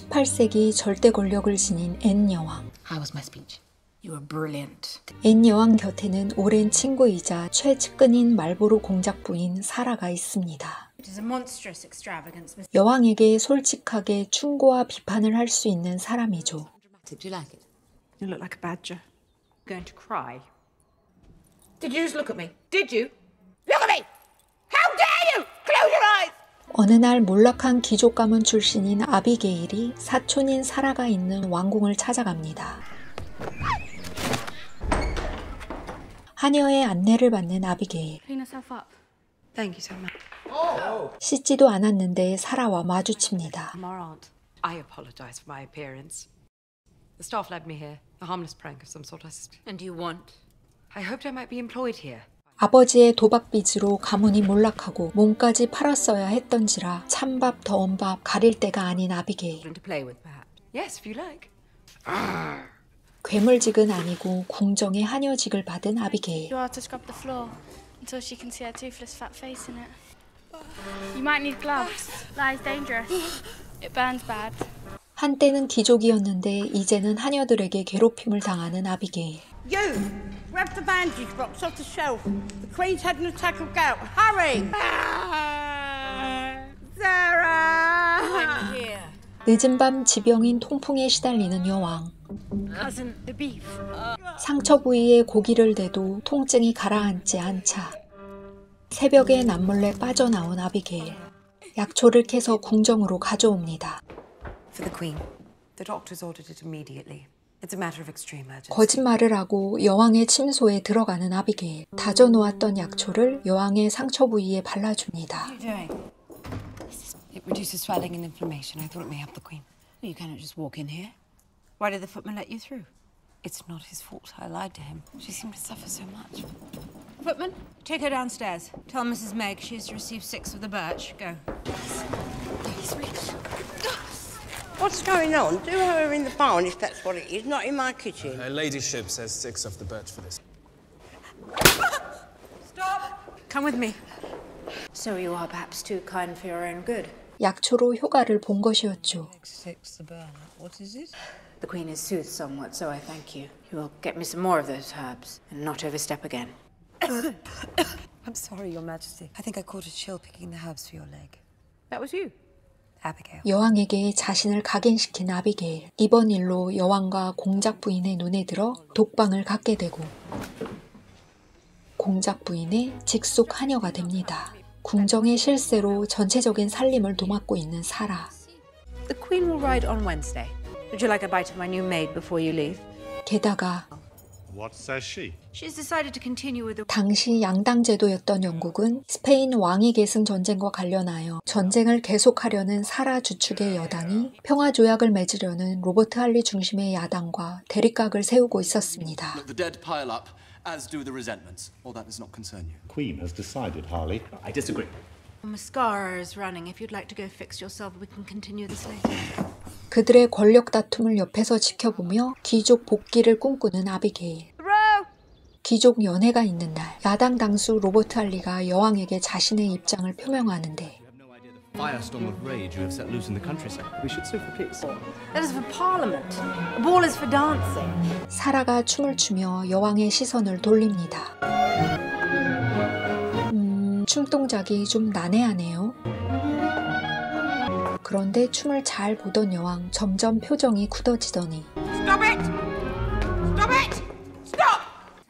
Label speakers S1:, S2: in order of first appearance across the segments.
S1: 18세기 절대 권력을 지닌 앤 여왕.
S2: How was my speech? You were brilliant.
S1: 앤 여왕 곁에는 오랜 친구이자 최측근인 말보로 공작 부인 사라가 있습니다.
S2: It is a monstrous extravagance.
S1: 여왕에게 솔직하게 충고와 비판을 할 수 있는 사람이죠.
S2: Do you like it?
S3: You look like a badger. Going to cry.
S2: Did you just look at me? Did you? Look at me! How dare you! Close your eyes!
S1: 어느 날 몰락한 귀족 가문 출신인 아비게일이 사촌인 사라가 있는 왕궁을 찾아갑니다. 하녀의 안내를 받는 아비게일.
S3: Clean yourself up. Thank you so much.
S1: 씻지도 않았는데 사라와 마주칩니다.
S3: Our aunt. I apologize for my appearance. The staff led me here. A harmless prank of some sort, I suspect.
S2: And you want?
S3: I hoped I might be employed here.
S1: 아버지의 도박빚으로 가문이 몰락하고 몸까지 팔았어야 했던지라 찬밥 더운 밥 가릴 때가 아닌 아비게일.
S3: To play with, perhaps. Yes, if you like.
S1: 괴물직은 아니고 궁정의 하녀직을 받은 아비게일.
S4: You are to scrub the floor until she can see her toothless fat face in it. You might need gloves. Lie's dangerous. It burns bad.
S1: 한때는 귀족이었는데 이제는 하녀들에게 괴롭힘을 당하는 아비게일.
S5: You! Grab the bandage box off the shelf. The Queen's had an attack of gout. Hurry! Sarah!
S2: I'm here.
S1: 늦은 밤 지병인 통풍에 시달리는 여왕.
S2: Cousin, the beef.
S1: 상처 부위에 고기를 대도 통증이 가라앉지 않자. 새벽에 남몰래 빠져나온 아비게일. 약초를 캐서 궁정으로 가져옵니다.
S3: For the Queen. The doctors ordered it immediately. It's a matter of extreme urgency.
S1: 거짓말을 하고 여왕의 침소에 들어가는 아비게일. 다져놓았던 약초를 여왕의 상처 부위에 발라줍니다.
S2: What are you doing?
S3: It reduces swelling and inflammation. I thought it may help the Queen.
S2: You cannot just walk in here.
S3: Why did the footman let you through? It's not his fault. I lied to him. She seemed to suffer so much.
S2: Footman, take her downstairs. Tell Mrs. Meg she is to receive 6 of the birch. Go.
S5: What's going on? Do her in the barn if that's what it is, not in my kitchen.
S6: Her ladyship says 6 off the birch for this.
S2: Stop! Come with me. So you are perhaps too kind for your own good.
S1: 약초로 효과를 본 것이었죠.
S2: 6 the burn. What is it? The Queen is soothed somewhat, so I thank you. You will get me some more of those herbs and not overstep again.
S3: I'm sorry, Your Majesty. I think I caught a chill picking the herbs for your leg.
S2: That was you.
S3: Abigail.
S1: 여왕에게 자신을 각인시킨 아비게일. 이번 일로 여왕과 공작 부인의 눈에 들어 독방을 갖게 되고 공작 부인의 직속 하녀가 됩니다. 궁정의 실세로 전체적인 살림을 도맡고 있는 사라.
S2: The Queen will ride on Wednesday. Would you like a bite of my new maid before you leave?
S1: 게다가
S7: What says she?
S2: She's decided to continue with the...
S1: 당시 양당 제도였던 영국은 스페인 왕위 계승 전쟁과 관련하여 전쟁을 계속하려는 사라 주축의 여당이 평화 조약을 맺으려는 로버트 할리 중심의 야당과 대립각을 세우고 있었습니다.
S8: The dead pile up, as do the resentments. All that does not concern you.
S7: Queen has decided, Harley.
S8: I disagree.
S2: Mascara is running. If you'd like to go fix yourself, we can continue this later.
S1: 그들의 권력 다툼을 옆에서 지켜보며 귀족 복귀를 꿈꾸는 아비게일. 귀족 연회가 있는 날, 야당 당수 로버트 할리가 여왕에게 자신의 입장을 표명하는데
S8: Firestorm of rage you have set loose in the countryside. We should sue for peace.
S2: That is for Parliament. A ball is for dancing.
S1: 사라가 춤을 추며 여왕의 시선을 돌립니다. 춤동작이 좀 난해하네요. 그런데 춤을 잘 보던 여왕 점점 표정이 굳어지더니
S5: Stop it! Stop it! Stop!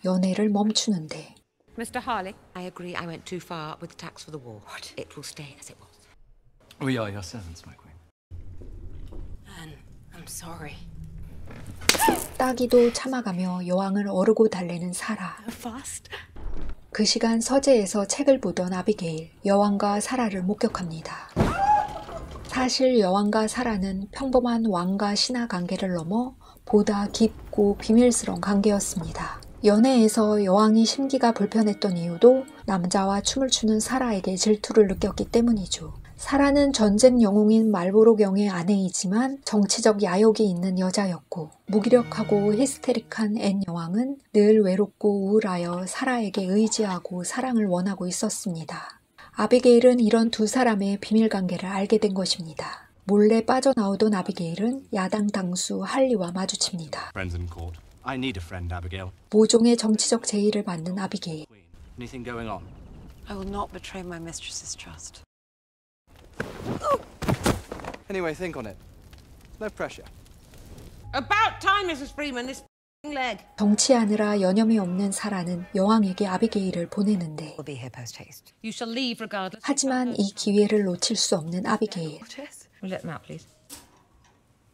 S1: 연애를 멈추는데
S3: Mr. Harley, I agree I went too far with the tax for the war. What? It will stay as it was.
S8: We are your servants, my queen.
S2: Anne, I'm sorry.
S1: 따기도 참아가며 여왕을 어르고 달래는 사라.
S4: Fast.
S1: 그 시간 서재에서 책을 보던 아비게일, 여왕과 사라를 목격합니다. 사실 여왕과 사라는 평범한 왕과 신하 관계를 넘어 보다 깊고 비밀스러운 관계였습니다. 연애에서 여왕이 심기가 불편했던 이유도 남자와 춤을 추는 사라에게 질투를 느꼈기 때문이죠. 사라는 전쟁 영웅인 말보로 경의 아내이지만 정치적 야욕이 있는 여자였고 무기력하고 히스테릭한 앤 여왕은 늘 외롭고 우울하여 사라에게 의지하고 사랑을 원하고 있었습니다. 아비게일은 이런 두 사람의 비밀관계를 알게 된 것입니다. 몰래 빠져나오던 아비게일은 야당 당수 할리와 마주칩니다.
S8: Friends in court. I need a friend, Abigail.
S1: 모종의 정치적 제의를 받는 아비게일.
S8: Anything going on?
S3: I will not betray my mistress's trust.
S8: Anyway, think on it. No pressure.
S5: About time, Mrs. Freeman, this leg.
S1: 정치하느라 여념이 없는 사라는 여왕에게 아비게일을 보내는데
S3: We'll be here post haste.
S5: You shall leave regardless.
S1: 하지만 이 기회를 놓칠 수 없는 아비게일.
S5: We'll let them out, please.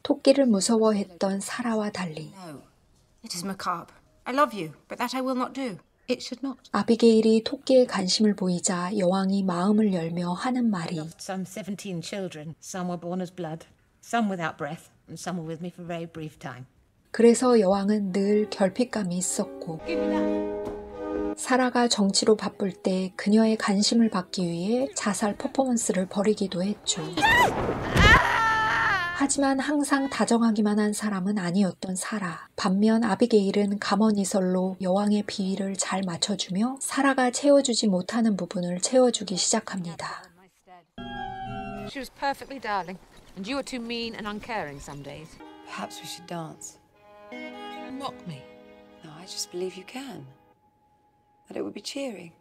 S1: 토끼를 무서워했던 사라와 달리
S2: No. It is macabre. I love you, but that I will not do. It should not.
S1: 아비게일이 토끼에 관심을 보이자 여왕이 마음을 열며 하는 말이
S5: Some 17 children. Some were born as blood, some without breath, and some were with me for a very brief time.
S1: 그래서 여왕은 늘 결핍감이 있었고
S5: Give me that.
S1: 사라가 정치로 바쁠 때 그녀의 관심을 받기 위해 자살 퍼포먼스를 벌이기도 했죠. 하지만 항상 다정하기만 한 사람은 아니었던 사라. 반면 아비게일은 감언이설로 여왕의 비위를 잘 맞춰주며 사라가 채워주지 못하는 부분을 채워주기 시작합니다.
S3: She was perfectly darling, and you are too mean and uncaring some days.
S9: Perhaps we should dance.
S3: Mock me.
S9: No, I just believe you can. That it would be cheering.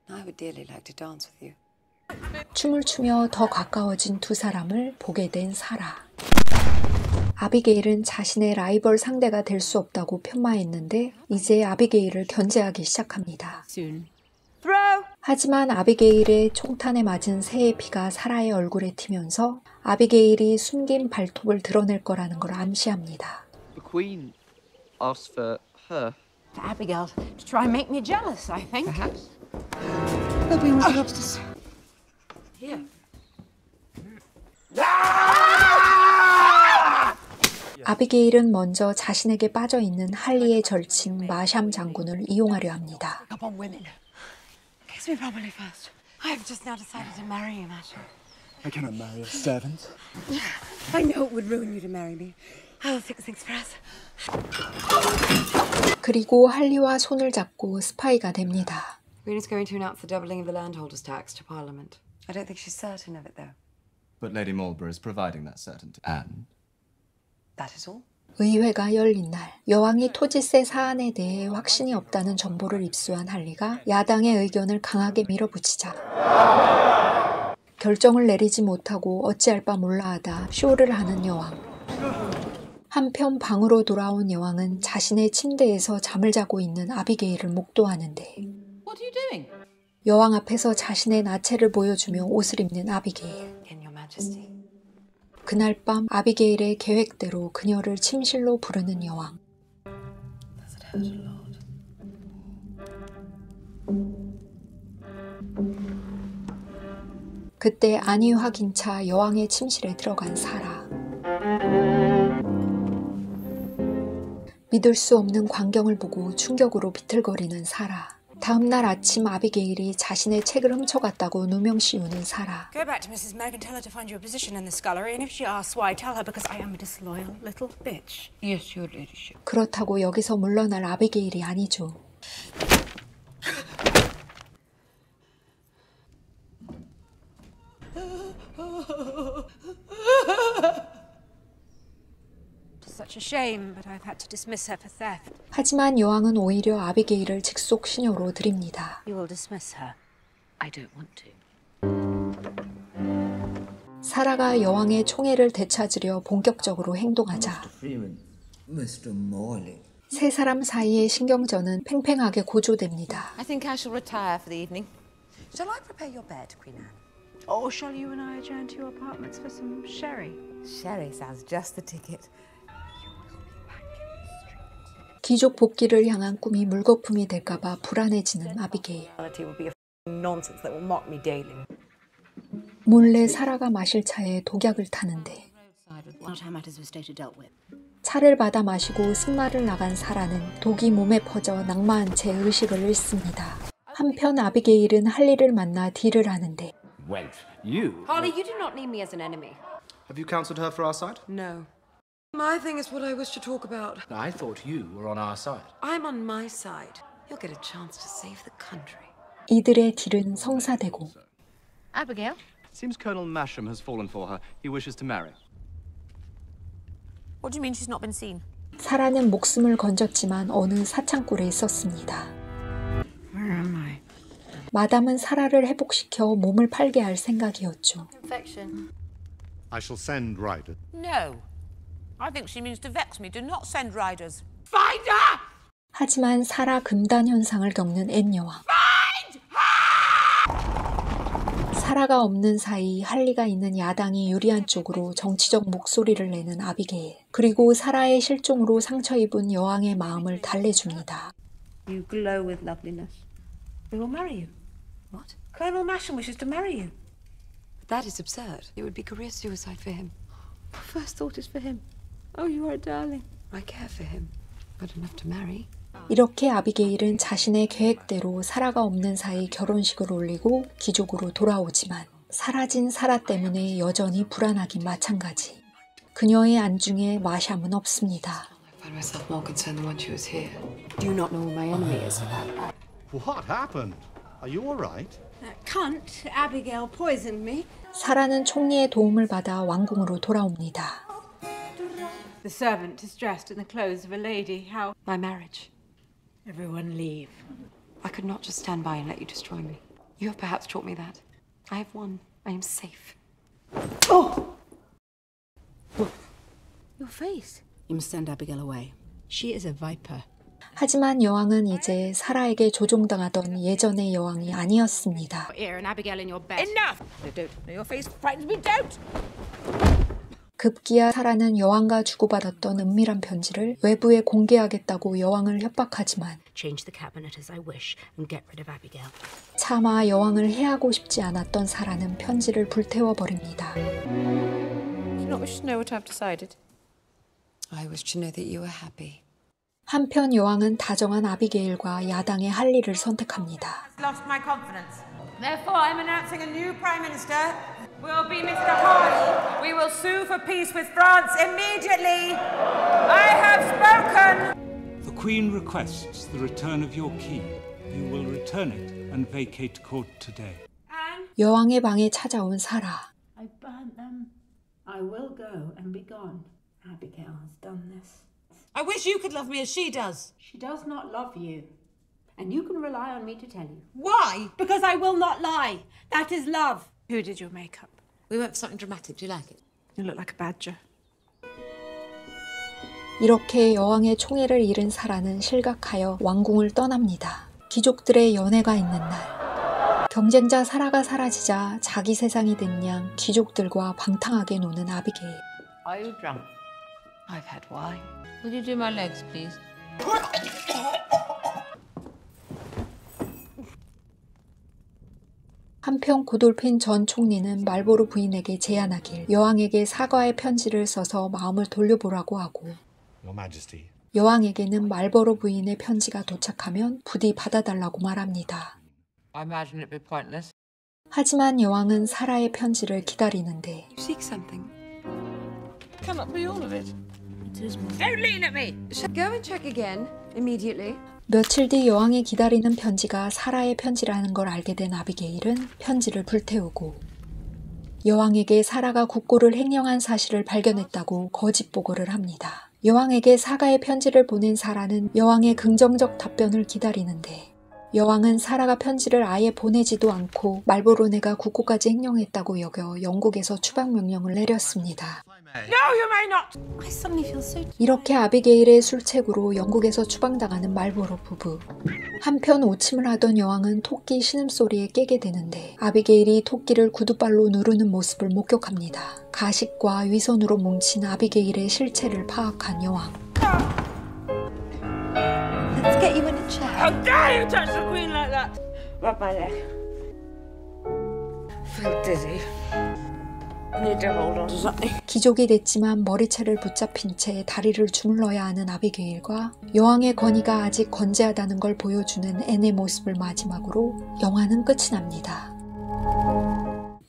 S9: I would dearly like to dance with you.
S1: 춤을 추며 더 가까워진 두 사람을 보게 된 사라. 아비게일은 자신의 라이벌 상대가 될 수 없다고 편마했는데 이제 아비게일을 견제하기 시작합니다.
S2: Soon.
S1: 하지만 아비게일의 총탄에 맞은 새의 피가 사라의 얼굴에 튀면서 아비게일이 숨긴 발톱을 드러낼 거라는 걸 암시합니다.
S10: The Queen asked for her.
S2: To Abigail, to try and make me jealous, I think.
S3: Perhaps.
S2: There'll be more lobsters.
S3: Here.
S1: 아비게일은 먼저 자신에게 빠져있는 할리의 절친 마샴 장군을 이용하려 합니다.
S3: Come on, women. Kiss me properly first. I have just now decided to marry you, Masha.
S6: I cannot marry a servant.
S3: I know it would ruin you to marry me. I'll fix things for us.
S1: 그리고 할리와 손을 잡고 스파이가 됩니다.
S3: Queen is going to announce the doubling of the landholders' tax to Parliament.
S9: I don't think she's certain of it, though.
S8: But Lady Marlborough is providing that certainty. And?
S9: That is all.
S1: 의회가 열린 날, 여왕이 토지세 사안에 대해 확신이 없다는 정보를 입수한 할리가 야당의 의견을 강하게 밀어붙이자 결정을 내리지 못하고 어찌할 바 몰라하다 쇼를 하는 여왕. 한편 방으로 돌아온 여왕은 자신의 침대에서 잠을 자고 있는 아비게일을 목도하는데
S2: What are you doing?
S1: 여왕 앞에서 자신의 나체를 보여주며 옷을 입는 아비게일.
S9: In your majesty.
S1: 그날 밤 아비게일의 계획대로 그녀를 침실로 부르는 여왕.
S9: Does it hurt a lot?
S1: 그때 안위 확인차 여왕의 침실에 들어간 사라. 믿을 수 없는 광경을 보고 충격으로 비틀거리는 사라. 다음 날 아침 아비게일이 자신의 책을 훔쳐갔다고 누명 씌우는 사라.
S2: Go back to Mrs. Meg and tell her to find you a position in the scullery, and if she asks why, tell her because I am a disloyal little bitch.
S3: Yes, your ladyship.
S1: 그렇다고 여기서 물러날 아비게일이 아니죠.
S2: Such a shame, but I've had to dismiss her for theft.
S1: 하지만 여왕은 오히려 아비게일을 직속 시녀로 드립니다.
S2: You will dismiss her.
S3: I don't want to.
S1: 사라가 여왕의 총애를 되찾으려 본격적으로 행동하자
S11: Mr. Morley.
S1: 세 사람 사이의 신경전은 팽팽하게 고조됩니다.
S2: I think I shall retire for the evening.
S9: Shall I prepare your bed, Queen Anne?
S2: Or shall you and I adjourn to your apartments for some sherry?
S9: Sherry sounds just the ticket.
S1: 귀족 복귀를 향한 꿈이 물거품이 될까봐 불안해지는 아비게일.
S3: Nonsense that will mock me daily.
S1: 몰래 사라가 마실 차에 독약을 타는데
S2: Not how matters were stated dealt with.
S1: 차를 받아 마시고 승마를 나간 사라는 독이 몸에 퍼져 낙마한 채 의식을 잃습니다. 한편 아비게일은 할리를 만나 딜을 하는데
S8: Wench, you?
S3: Harley, you do not need me as an enemy.
S8: Have you counselled her for our side?
S3: No. My thing is what I wish to talk about.
S8: I thought you were on our side.
S3: I'm on my side. You'll get a chance to save the country.
S1: 이들의 딜은 성사되고
S2: Abigail?
S8: Seems Colonel Masham has fallen for her. He wishes to marry.
S2: What do you mean she's not been seen?
S1: 사라는 목숨을 건졌지만 어느 사창골에 있었습니다.
S2: Where am I?
S1: 마담은 사라를 회복시켜 몸을 팔게 할 생각이었죠.
S4: Infection.
S7: I shall send riders.
S5: No. I think she means to vex me. Do not send riders. Find her!
S1: 하지만 사라 금단 현상을 겪는 앤 여왕. 사라가 없는 사이 할리가 있는 야당이 유리한 쪽으로 정치적 목소리를 내는 아비게일. 그리고 사라의 실종으로 상처 입은 여왕의 마음을 달래줍니다.
S5: You glow with loveliness. We will marry you.
S9: What?
S5: Colonel Masham wishes to marry you.
S9: That is absurd. It would be career suicide for him.
S5: First thought is for him. Oh, you are a darling.
S9: I care for him, but enough to marry.
S1: 이렇게 아비게일은 자신의 계획대로 사라가 없는 사이 결혼식을 올리고 귀족으로 돌아오지만 사라진 사라 때문에 여전히 불안하긴 마찬가지. 그녀의 안중에 마샴은 없습니다.
S9: I find myself more concerned than when she was here. Do you not know who my enemy is?
S7: What happened? Are you all right?
S5: That cunt, Abigail, poisoned me.
S1: 사라는 총리의 도움을 받아 왕궁으로 돌아옵니다.
S2: The servant is dressed in the clothes of a lady. How?
S9: My marriage.
S2: Everyone leave.
S9: I could not just stand by and let you destroy me. You have perhaps taught me that. I have won. I am safe.
S5: Oh! Your face. You must send Abigail away. She is a viper.
S1: 하지만 여왕은 이제 사라에게 조종당하던 예전의 여왕이 아니었습니다.
S2: Here and Abigail in your bed.
S5: Enough! No, don't. No, your face frightens me. Don't!
S1: 급기야 사라는 여왕과 주고받았던 은밀한 편지를 외부에 공개하겠다고 여왕을 협박하지만
S2: Change the cabinet as I wish and get rid of Abigail.
S1: 차마 여왕을 해하고 싶지 않았던 사라는 편지를 불태워버립니다.
S5: Do you not wish to know what I've decided?
S9: I wish to know that you are happy.
S1: 한편 여왕은 다정한 아비게일과 야당의 할리를 선택합니다.
S5: Lost my confidence. Therefore, I'm announcing a new Prime Minister. Will be Mr. Harley. We will sue for peace with France immediately. I have spoken.
S12: The Queen requests the return of your key. You will return it and vacate court today.
S1: 여왕의 방에 찾아온 사라.
S5: I burnt them. I will go and be gone. Abigail has done this. I wish you could love me as she does. She does not love you. And you can rely on me to tell you. Why? Because I will not lie. That is love.
S2: Who did your makeup?
S9: We went for something dramatic. Do you like it?
S2: You look like a badger.
S1: 이렇게 여왕의 총애를 잃은 사라는 실각하여 왕궁을 떠납니다. 귀족들의 연회가 있는 날. 경쟁자 사라가 사라지자 자기 세상이 된 양 귀족들과 방탕하게 노는 아비게일.
S5: Are you drunk?
S9: I've had wine.
S5: Would you do my legs, please?
S1: 한편 고돌핀 전 총리는 말보로 부인에게 제안하길 여왕에게 사과의 편지를 써서 마음을 돌려보라고 하고
S7: Your Majesty.
S1: 여왕에게는 말보로 부인의 편지가 도착하면 부디 받아달라고 말합니다.
S5: I imagine it'd be pointless.
S1: 하지만 여왕은 사라의 편지를 기다리는데
S9: You seek something.
S5: Cannot be all of it. It is more. Don't lean at me!
S9: Go and check again, immediately.
S1: 며칠 뒤 여왕이 기다리는 편지가 사라의 편지라는 걸 알게 된 아비게일은 편지를 불태우고 여왕에게 사라가 국고를 횡령한 사실을 발견했다고 거짓 보고를 합니다. 여왕에게 사과의 편지를 보낸 사라는 여왕의 긍정적 답변을 기다리는데 여왕은 사라가 편지를 아예 보내지도 않고 말보로네가 국고까지 횡령했다고 여겨 영국에서 추방 명령을 내렸습니다.
S5: No, you may not! I suddenly feel so...
S1: 이렇게 아비게일의 술책으로 영국에서 추방당하는 말보로 부부. 한편 오침을 하던 여왕은 토끼 신음소리에 깨게 되는데 아비게일이 토끼를 구두발로 누르는 모습을 목격합니다. 가식과 위선으로 뭉친 아비게일의 실체를 파악한 여왕.
S9: Let's get you in a chair.
S5: How dare you touch the Queen like that? Rub my leg. Feel dizzy. I need to hold on to something.
S1: 귀족이 됐지만 머리채를 붙잡힌 채 다리를 주물러야 하는 아비게일과 여왕의 권위가 아직 건재하다는 걸 보여주는 앤의 모습을 마지막으로 영화는 끝이 납니다.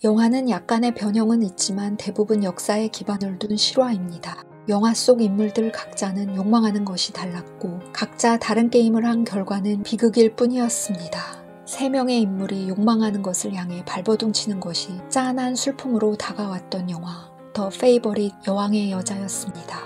S1: 영화는 약간의 변형은 있지만 대부분 역사에 기반을 둔 실화입니다. 영화 속 인물들 각자는 욕망하는 것이 달랐고 각자 다른 게임을 한 결과는 비극일 뿐이었습니다. 3명의 인물이 욕망하는 것을 향해 발버둥 치는 것이 짠한 술품으로 다가왔던 영화 더 페이버릿 여왕의 여자였습니다.